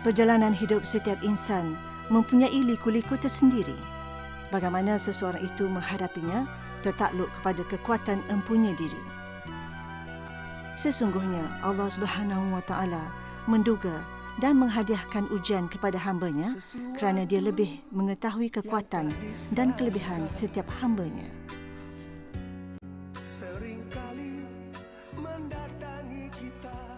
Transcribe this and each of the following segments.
Perjalanan hidup setiap insan mempunyai liku-liku tersendiri. Bagaimana seseorang itu menghadapinya tertakluk kepada kekuatan empunya diri. Sesungguhnya Allah Subhanahu wa Ta'ala menduga dan menghadiahkan ujian kepada hamba-Nya kerana Dia lebih mengetahui kekuatan dan kelebihan setiap hamba-Nya. Seringkali mendatangi kita.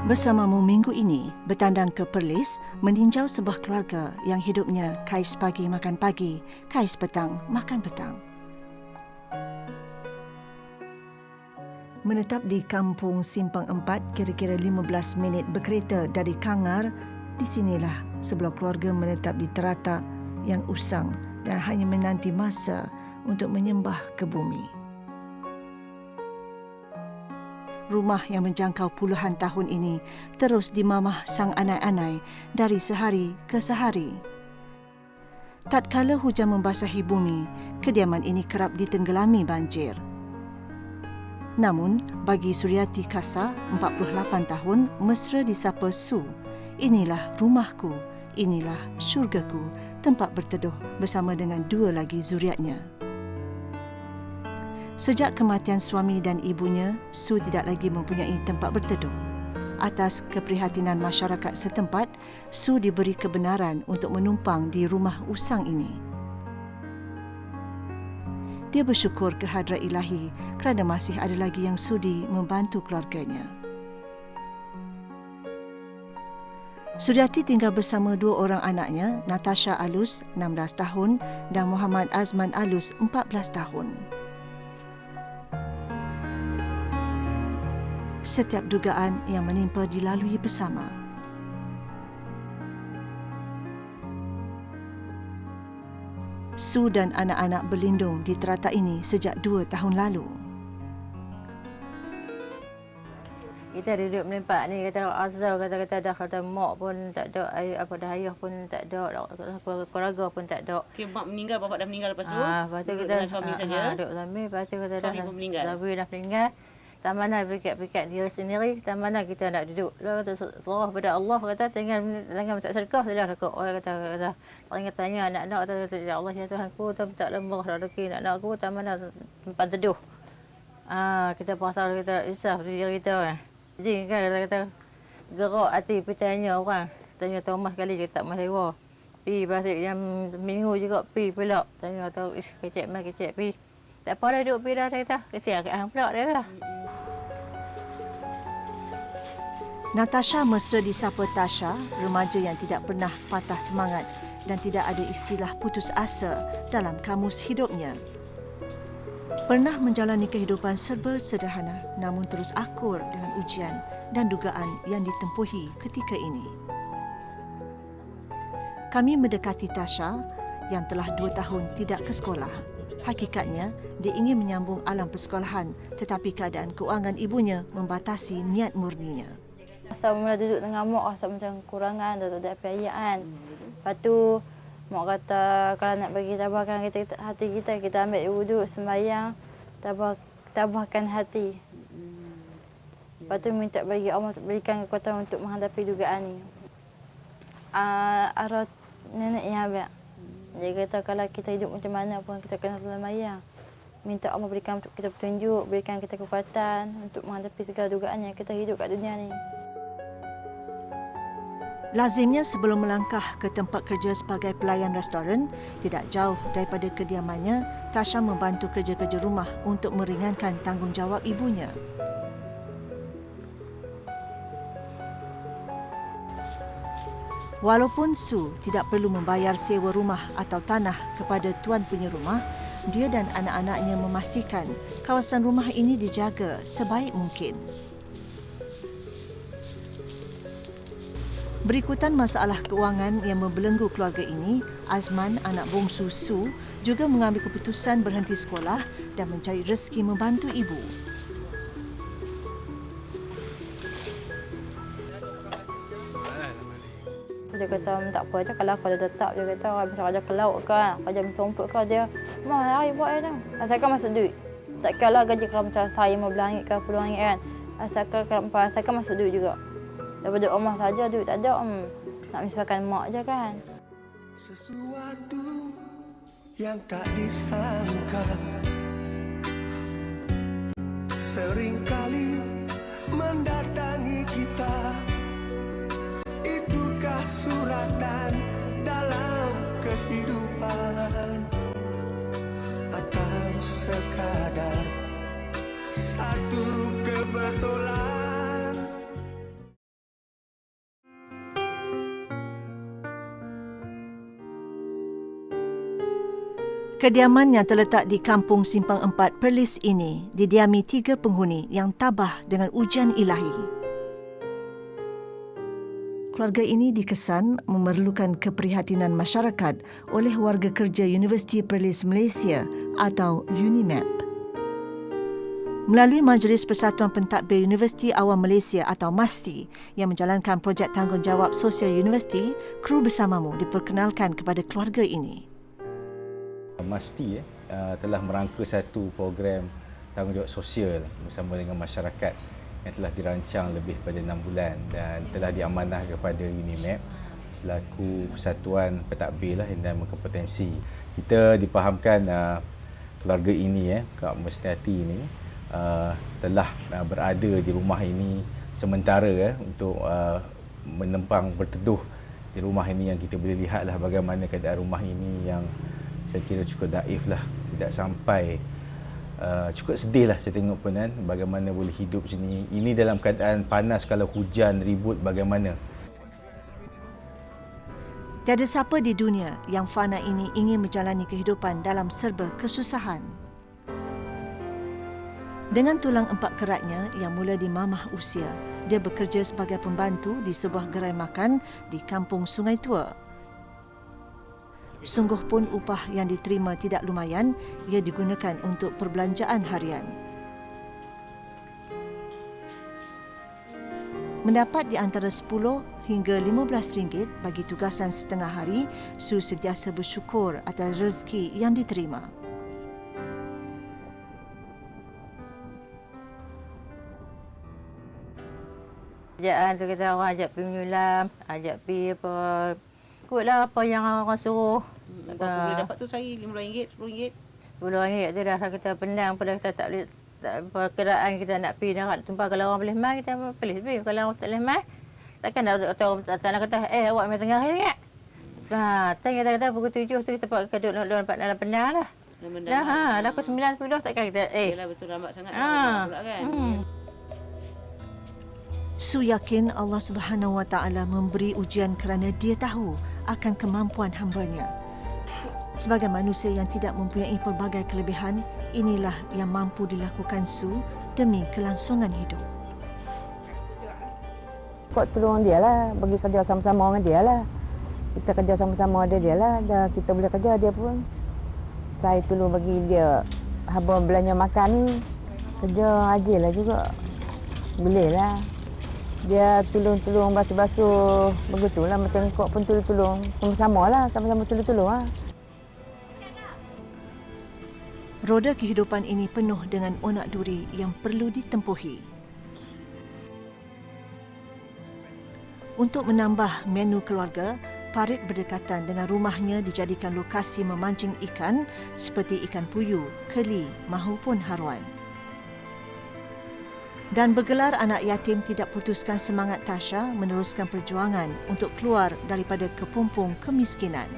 Bersamamu minggu ini bertandang ke Perlis meninjau sebuah keluarga yang hidupnya kais pagi makan pagi, kais petang makan petang. Menetap di Kampung Simpang 4 kira-kira 15 minit berkereta dari Kangar, di sinilah sebuah keluarga menetap di teratak yang usang dan hanya menanti masa untuk menyembah ke bumi. Rumah yang menjangkau puluhan tahun ini terus dimamah sang anai-anai dari sehari ke sehari. Tatkala hujan membasahi bumi, kediaman ini kerap ditenggelami banjir. Namun, bagi Suryati Kasa, 48 tahun, mesra disapa Su. Inilah rumahku, inilah syurgaku, tempat berteduh bersama dengan dua lagi zuriatnya. Sejak kematian suami dan ibunya, Su tidak lagi mempunyai tempat berteduh. Atas keprihatinan masyarakat setempat, Su diberi kebenaran untuk menumpang di rumah usang ini. Dia bersyukur kehadrat Ilahi kerana masih ada lagi yang sudi membantu keluarganya. Suryati tinggal bersama dua orang anaknya, Natasha Alus, 16 tahun dan Muhammad Azman Alus, 14 tahun. Setiap dugaan yang menimpa dilalui bersama. Su dan anak-anak berlindung di teratak ini sejak 2 tahun lalu. Kita duduk melimpak ni, kata azal, kata dah mak pun tak ada, ayah pun tak ada, keluarga pun tak ada. Okay, mak meninggal, bapak dah meninggal lepas tu? Lepas tu kita dengan suami saja? Duduk suami, lepas tu kata suami pun meninggal? Suami dah meninggal. Tak mana pikat-pikat diri sendiri, tak mana kita nak duduk. Dia kata, serah pada Allah, kata, tinggal tak sedekah, sudah dekat. Orang kata, tanya anak-anak, kata, ya Allah, ya Tuhanku, tak lemah rezeki anak-anak aku, tak mana tempat teduh. Kita pasal, kita insaf diri kita. Jadi kan, kata, gerak hati pergi tanya orang. Tanya Thomas sekali, kita tak mahu sewa. Pergi balik jam minggu juga, pergi pula. Tanya, kecek, pergi. Tak apa dah duduk pergi dah, kata. Kesian kat hang pula dia lah. Natasha mesra disapa Tasha, remaja yang tidak pernah patah semangat dan tidak ada istilah putus asa dalam kamus hidupnya. Pernah menjalani kehidupan serba sederhana namun terus akur dengan ujian dan dugaan yang ditempuhi ketika ini. Kami mendekati Tasha yang telah 2 tahun tidak ke sekolah. Hakikatnya, dia ingin menyambung alam persekolahan tetapi keadaan keuangan ibunya membatasi niat murninya. Asal mula duduk dengan mak, asal macam kurangan, tak ada biayaan. Lepas tu, mak kata kalau nak bagi tabahkan hati kita, kita ambil wuduk, sembahyang, tabahkan hati. Lepas tu minta bagi Allah berikan kekuatan untuk menghadapi dugaan ni. Arah nenek yang habis. Dia kata kalau kita hidup macam mana pun kita kena sembahyang. Minta Allah berikan kita petunjuk, berikan kita kekuatan untuk menghadapi segala dugaan yang kita hidup kat dunia ni. Lazimnya sebelum melangkah ke tempat kerja sebagai pelayan restoran, tidak jauh daripada kediamannya, Tasha membantu kerja-kerja rumah untuk meringankan tanggungjawab ibunya. Walaupun Su tidak perlu membayar sewa rumah atau tanah kepada tuan punya rumah, dia dan anak-anaknya memastikan kawasan rumah ini dijaga sebaik mungkin. Berikutan masalah kewangan yang membelenggu keluarga ini, Azman, anak bongsu Su, juga mengambil keputusan berhenti sekolah dan mencari rezeki membantu ibu. Dia kata, tak apa je kalau aku dah tetap. Dia kata, macam kerja ke laut kan, kerja minta rumput kan. Dia, Mah, hari buat dah. Asalkan masuk duit. Tak kira lah gaji kalau macam saya RM15 ke RM10 kan. Asalkan masuk duit juga. Daripada rumah saja duit tak ada, nak misalkan mak je kan. Sesuatu yang tak disangka seringkali mendatangi kita. Itukah suratan dalam kehidupan, atau sekadar satu kebetulan? Kediaman yang terletak di Kampung Simpang 4 Perlis ini didiami 3 penghuni yang tabah dengan ujian ilahi. Keluarga ini dikesan memerlukan keprihatinan masyarakat oleh warga kerja Universiti Perlis Malaysia atau UNIMAP. Melalui Majlis Persatuan Pentadbir Universiti Awam Malaysia atau MASTI yang menjalankan projek tanggungjawab sosial universiti, kru bersamamu diperkenalkan kepada keluarga ini. MASTI telah merangka satu program tanggungjawab sosial bersama dengan masyarakat yang telah dirancang lebih pada 6 bulan dan telah diamanah kepada UNIMAP selaku persatuan pentadbir yang berkompetensi. Kita dipahamkan keluarga ini, Kak Musniati ini telah berada di rumah ini sementara untuk menempang berteduh di rumah ini, yang kita boleh lihatlah bagaimana keadaan rumah ini yang saya kira cukup daif lah, tidak sampai cukup sedih lah saya tengok pun kan, bagaimana boleh hidup sini. Ini dalam keadaan panas, kalau hujan ribut bagaimana. Tiada siapa di dunia yang fana ini ingin menjalani kehidupan dalam serba kesusahan. Dengan tulang 4 keratnya yang mula di mamah usia, dia bekerja sebagai pembantu di sebuah gerai makan di Kampung Sungai Tua. Sungguh pun upah yang diterima tidak lumayan, ia digunakan untuk perbelanjaan harian. Mendapat di antara 10 hingga RM15 bagi tugasan setengah hari, Su sentiasa bersyukur atas rezeki yang diterima. Kerjaan tu kita orang ajak pergi menyulam, ajak pergi apa, ikutlah apa yang orang suruh. Berapa boleh dapat tu sehari? RM5, RM10? RM10 tu dah kita pendang pada kita tak boleh, perkiraan kita nak pergi nak tumpah. Kalau orang boleh mai, kita boleh pergi. Kalau orang tak boleh mai, takkan nak kata, awak mai tengah hari tak? Tengah kata pukul 7 tu kita pakai duduk dalam pendang lah. Dah pukul 9-10 takkan kita, Yalah, betul lambat sangat pula kan. Su yakin Allah Subhanahu Wa Taala memberi ujian kerana dia tahu akan kemampuan hamba-Nya. Sebagai manusia yang tidak mempunyai pelbagai kelebihan, inilah yang mampu dilakukan Su demi kelangsungan hidup. Kok tolong dia lah, bagi kerja sama-sama dengan dia lah. Kita kerja sama-sama dengan dia lah, dah kita boleh kerja dia pun. Saya tolong bagi dia haba belanja makan ni, kerja ajil lah juga. Boleh lah. Dia tolong-tolong basuh-basuh, begitulah macam kok pun tolong-tolong. Sama-sama lah, sama-sama tolong-tolong lah. Roda kehidupan ini penuh dengan onak duri yang perlu ditempuhi. Untuk menambah menu keluarga, parit berdekatan dengan rumahnya dijadikan lokasi memancing ikan seperti ikan puyuh, keli mahupun haruan. Dan bergelar anak yatim tidak putuskan semangat Tasha meneruskan perjuangan untuk keluar daripada kepompong kemiskinan.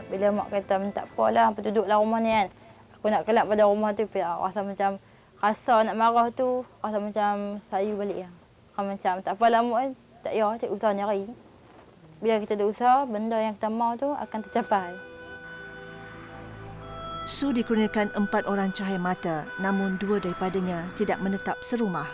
Bila mak kata, tak apalah, duduklah rumah ni kan. Aku nak kelak pada rumah tu, rasa macam, rasa nak marah tu, rasa macam sayu balik lah. Macam, tak apalah mak, tak payah, cik usaha nyari. Bila kita ada usaha, benda yang kita mahu tu akan tercapai. Su dikurniakan 4 orang cahaya mata, namun 2 daripadanya tidak menetap serumah.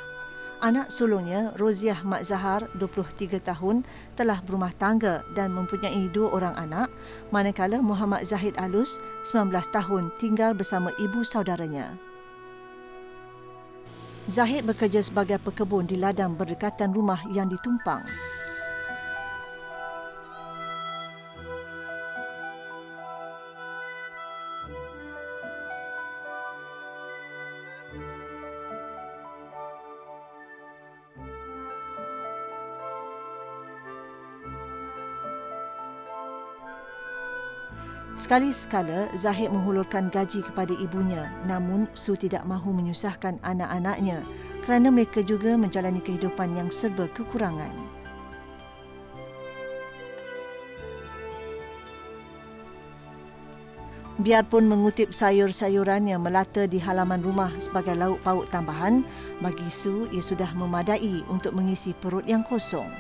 Anak sulungnya, Roziah Mak Zahar, 23 tahun, telah berumah tangga dan mempunyai 2 orang anak, manakala Muhammad Zahid Alus, 19 tahun, tinggal bersama ibu saudaranya. Zahid bekerja sebagai pekebun di ladang berdekatan rumah yang ditumpang. Sekali-sekala, Zahid menghulurkan gaji kepada ibunya, namun Su tidak mahu menyusahkan anak-anaknya kerana mereka juga menjalani kehidupan yang serba kekurangan. Biarpun mengutip sayur-sayuran yang melata di halaman rumah sebagai lauk pauk tambahan, bagi Su ia sudah memadai untuk mengisi perut yang kosong.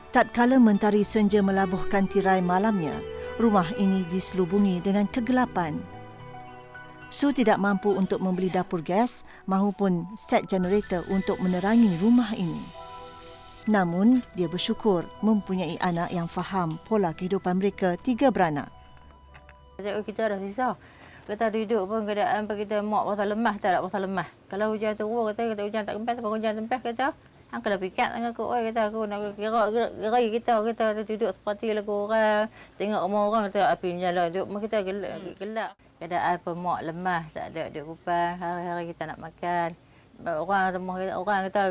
Tatkala mentari senja melabuhkan tirai malamnya, rumah ini diselubungi dengan kegelapan. Su tidak mampu untuk membeli dapur gas mahupun set generator untuk menerangi rumah ini. Namun, dia bersyukur mempunyai anak yang faham pola kehidupan mereka 3 beranak. Kita dah susah. Kita duduk pun keadaan kita mak pasal lemah, tak ada pasal lemah. Kalau hujan turun, kata hujan tak kempas, kalau hujan tempah, kata angka dah pikat dengan aku, kata aku nak gerai kita duduk seperti lagu orang, tengok rumah orang kata api menyala, duduk kita gelap. Keadaan pemak lemah, tak ada duit kupang, hari-hari kita nak makan. Orang kita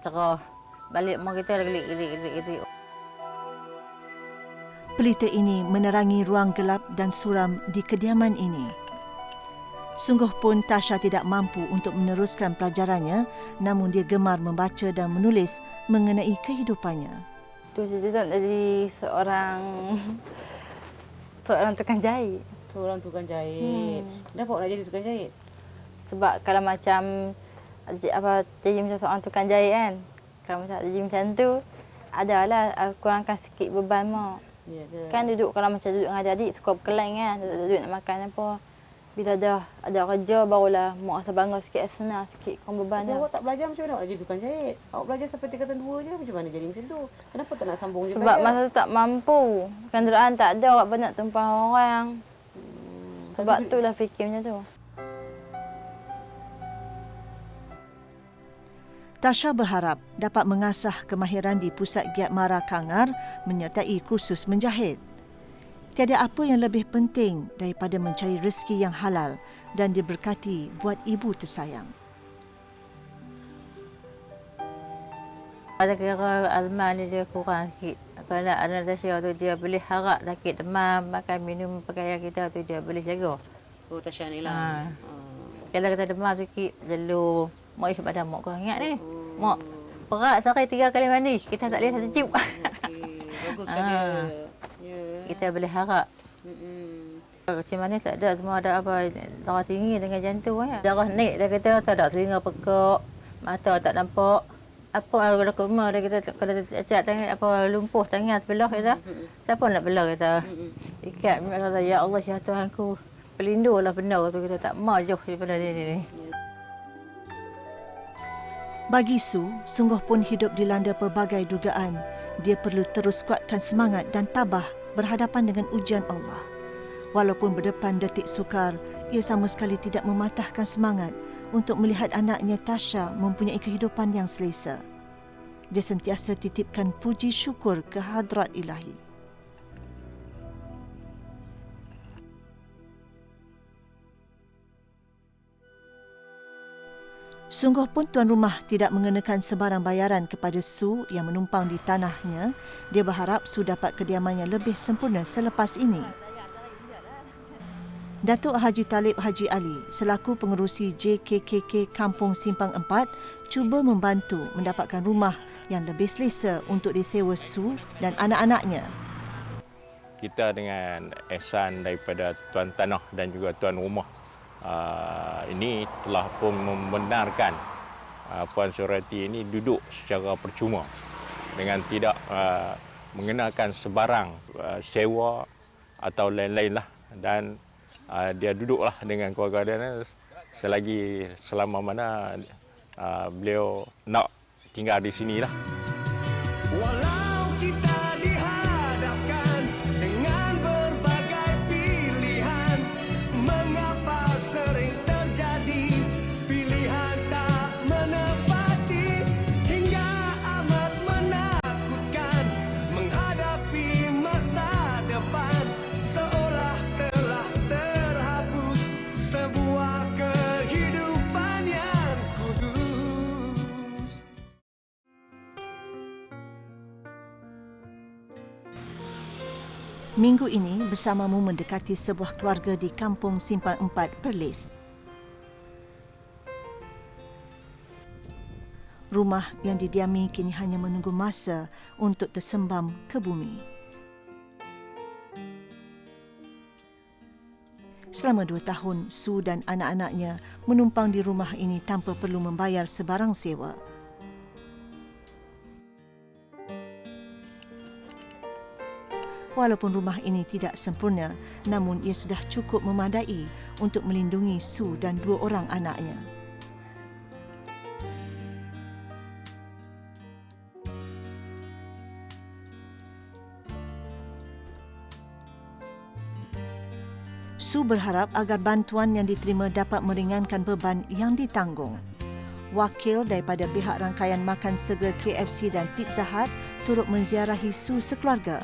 cerah, balik rumah kita gelik-gelik. Pelita ini menerangi ruang gelap dan suram di kediaman ini. Sungguh pun Tasha tidak mampu untuk meneruskan pelajarannya, namun dia gemar membaca dan menulis mengenai kehidupannya. Cita-cita jadi seorang tukang jahit. Seorang tukang jahit. Kenapa nak jadi tukang jahit? Sebab kalau macam jadi macam seorang tukang jahit kan, kalau macam jadi macam tu, adalah kurangkan sikit beban mak. Ya ke? Kan duduk kalau macam duduk dengan adik-adik suka berkelang kan, tak ada duit nak makan apa. Bila dah ada kerja barulah mak rasa bangga sikit, senang sikit kurang beban dah. Awak tak belajar macam mana nak jadi tukang jahit? Awak belajar sampai tingkatan 2 je, macam mana jadi macam tu? Kenapa tak nak sambung je Sebab belajar? masa tu tak mampu. Kenderaan tak ada, awak pun nak tumpang orang. Sebab itulah fikir macam tu. Tasha berharap dapat mengasah kemahiran di Pusat Giat Mara Kangar menyertai kursus menjahit. Tiada apa yang lebih penting daripada mencari rezeki yang halal dan diberkati buat ibu tersayang. Ada kira Alman ni dia kurang sikit. Kalau ada Tasha tu dia boleh harap sakit demam, makan minum pakaian kita tu dia boleh jaga. Oh, Tasha ni lah. Kalau kita demam sikit, jalur mak isap badan mak kau ingat ni. Mak perak sehari 3 kali mandi, kita tak boleh satu cium. Bagus kan dia. Kita boleh harap. Macam mana tak ada, semua ada apa, darah tinggi dengan jantung. Darah naik dah kata, tak ada telinga pekak, mata tak nampak. Apa kalau koma dah kita, kalau cacat tangan, apa lumpuh tangan sebelah kita, siapa nak belah kita. Ikat, kata, ya Allah, ya Tuhanku, pelindunglah benar tu kita tak mau jauh daripada ni. Bagi Su, sungguh pun hidup dilanda pelbagai dugaan. Dia perlu terus kuatkan semangat dan tabah berhadapan dengan ujian Allah. Walaupun berdepan detik sukar, ia sama sekali tidak mematahkan semangat untuk melihat anaknya Tasha mempunyai kehidupan yang selesa. Dia sentiasa titipkan puji syukur ke hadrat Ilahi. Sungguh pun tuan rumah tidak mengenakan sebarang bayaran kepada Su yang menumpang di tanahnya. Dia berharap Su dapat kediamannya lebih sempurna selepas ini. Datuk Haji Talib Haji Ali selaku pengerusi JKKK Kampung Simpang 4 cuba membantu mendapatkan rumah yang lebih selesa untuk disewa Su dan anak-anaknya. Kita dengan ihsan daripada tuan tanah dan juga tuan rumah ini telah pun membenarkan Puan Surati ini duduk secara percuma dengan tidak mengenakan sebarang sewa atau lain-lain lah, dan dia duduklah dengan keluarga dia selagi selama mana beliau nak tinggal di sinilah. Walau kita dihadapkan dengan berbagai pilihan, mengapa sering terjadi pilihan tak menepati, hingga amat menakutkan menghadapi masa depan, seolah telah terhapus sebuah kehidupan yang kudus. Minggu ini bersamamu mendekati sebuah keluarga di Kampung Simpang 4, Perlis. Rumah yang didiami kini hanya menunggu masa untuk tersembam ke bumi. Selama 2 tahun, Su dan anak-anaknya menumpang di rumah ini tanpa perlu membayar sebarang sewa. Walaupun rumah ini tidak sempurna, namun ia sudah cukup memadai untuk melindungi Su dan 2 orang anaknya. Su berharap agar bantuan yang diterima dapat meringankan beban yang ditanggung. Wakil daripada pihak rangkaian makan segera KFC dan Pizza Hut turut menziarahi Su sekeluarga.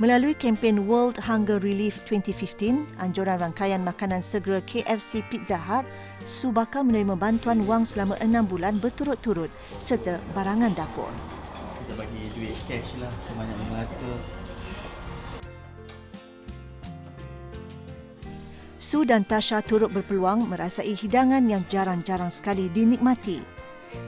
Melalui kempen World Hunger Relief 2015, anjuran rangkaian makanan segera KFC Pizza Hut, Su bakal menerima bantuan wang selama 6 bulan berturut-turut serta barangan dapur. Kita bagi duit cash lah sebanyak 500. Su dan Tasha turut berpeluang merasai hidangan yang jarang-jarang sekali dinikmati.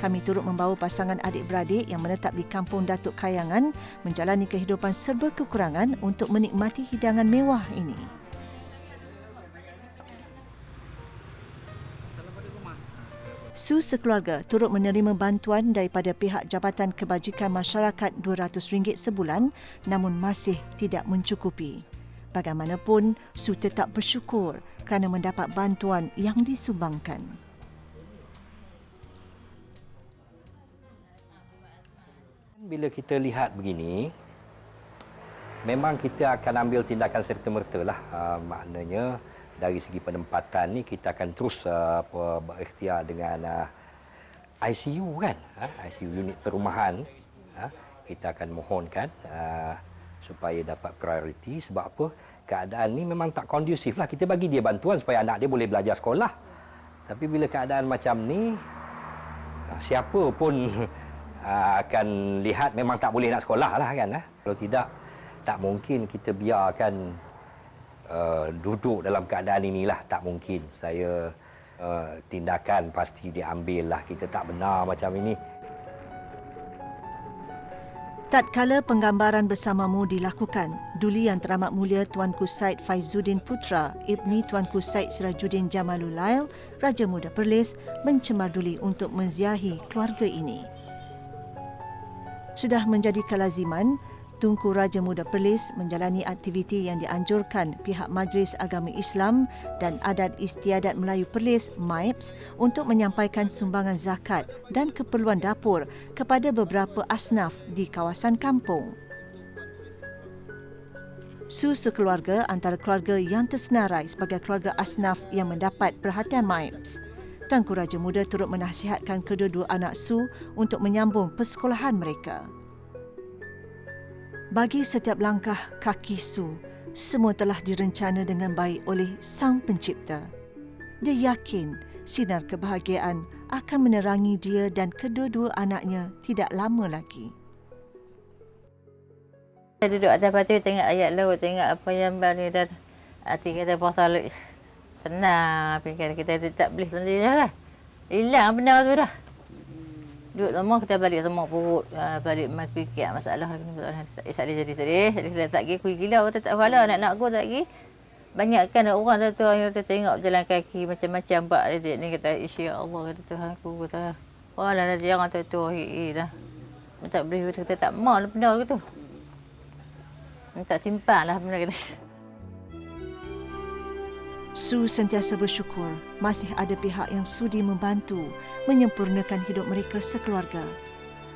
Kami turut membawa pasangan adik-beradik yang menetap di Kampung Datuk Kayangan menjalani kehidupan serba kekurangan untuk menikmati hidangan mewah ini. Su sekeluarga turut menerima bantuan daripada pihak Jabatan Kebajikan Masyarakat RM200 sebulan, namun masih tidak mencukupi. Bagaimanapun, Su tetap bersyukur kerana mendapat bantuan yang disumbangkan. Bila kita lihat begini, memang kita akan ambil tindakan serta-merta lah. Maknanya dari segi penempatan ni kita akan terus berikhtiar dengan ICU kan, ICU unit perumahan. Kita akan mohonkan supaya dapat prioriti. Sebab apa? Keadaan ni memang tak kondusif lah. Kita bagi dia bantuan supaya anak dia boleh belajar sekolah. Tapi bila keadaan macam ni, siapa pun akan lihat memang tak boleh nak sekolah lah kan. Kalau tidak, tak mungkin kita biarkan duduk dalam keadaan inilah. Tak mungkin. Saya tindakan pasti diambil lah. Kita tak benar macam ini. Tatkala penggambaran bersamamu dilakukan, Duli Yang Teramat Mulia Tuanku Said Faizuddin Putra, Ibni Tuanku Said Sirajuddin Jamalul Lail, Raja Muda Perlis, mencemar duli untuk menziarahi keluarga ini. Sudah menjadi kelaziman, Tunku Raja Muda Perlis menjalani aktiviti yang dianjurkan pihak Majlis Agama Islam dan Adat Istiadat Melayu Perlis (MAIPS) untuk menyampaikan sumbangan zakat dan keperluan dapur kepada beberapa asnaf di kawasan kampung. Su sekeluarga antara keluarga yang tersenarai sebagai keluarga asnaf yang mendapat perhatian MAIPS. Tunku Raja Muda turut menasihatkan kedua-dua anak Su untuk menyambung persekolahan mereka. Bagi setiap langkah kaki Su, semua telah direncana dengan baik oleh Sang Pencipta. Dia yakin sinar kebahagiaan akan menerangi dia dan kedua-dua anaknya tidak lama lagi. Saya duduk atas batu tengok ayat laut, tengok apa yang bani dan hati kata puasa laut. Senang, fikir kita tak boleh sendiri dah. Hilang benda tu dah. Duduk lama kita balik semua perut, balik fikir masalah tak jadi sedih tak pergi kuih gila tak faham anak-anak aku tak pergi. Banyakkan orang tu yang tengok berjalan kaki macam-macam bab adik ni kata insya Allah kata Tuhan aku kata wala dah jangan tu dah. Tak boleh kita tak mau benda tu. Tak simpan lah benda kata. Su sentiasa bersyukur masih ada pihak yang sudi membantu menyempurnakan hidup mereka sekeluarga.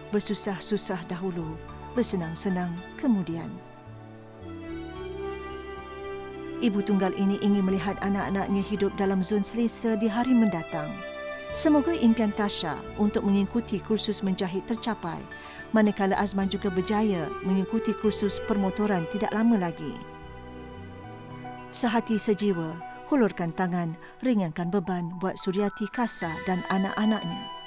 Bersusah-susah dahulu, bersenang-senang kemudian. Ibu tunggal ini ingin melihat anak-anaknya hidup dalam zon selesa di hari mendatang. Semoga impian Tasha untuk mengikuti kursus menjahit tercapai, manakala Azman juga berjaya mengikuti kursus permotoran tidak lama lagi. Sehati sejiwa, hulurkan tangan, ringankan beban buat Suryati, Kasa dan anak-anaknya.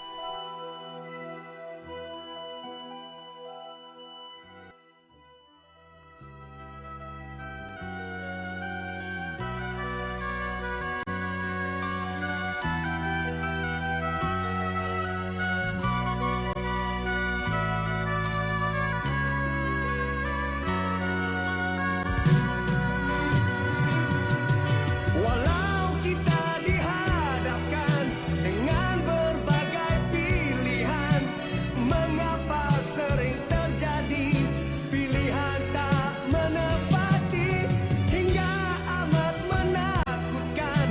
Walau kita dihadapkan dengan berbagai pilihan, mengapa sering terjadi pilihan tak menepati, hingga amat menakutkan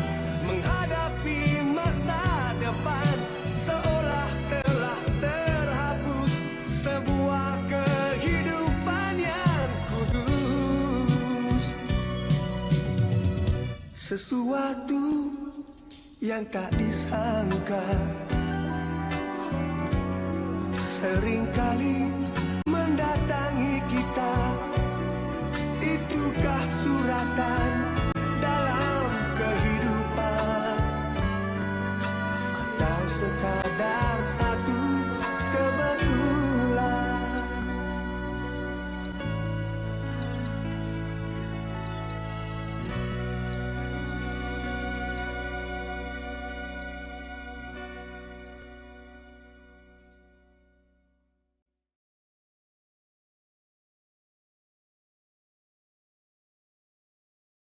menghadapi masa depan, seolah telah terhapus sebuah kehidupan yang kudus. Sesuatu yang tak disangka seringkali mendatangi kita. Itukah suratan dalam kehidupan, atau sekadar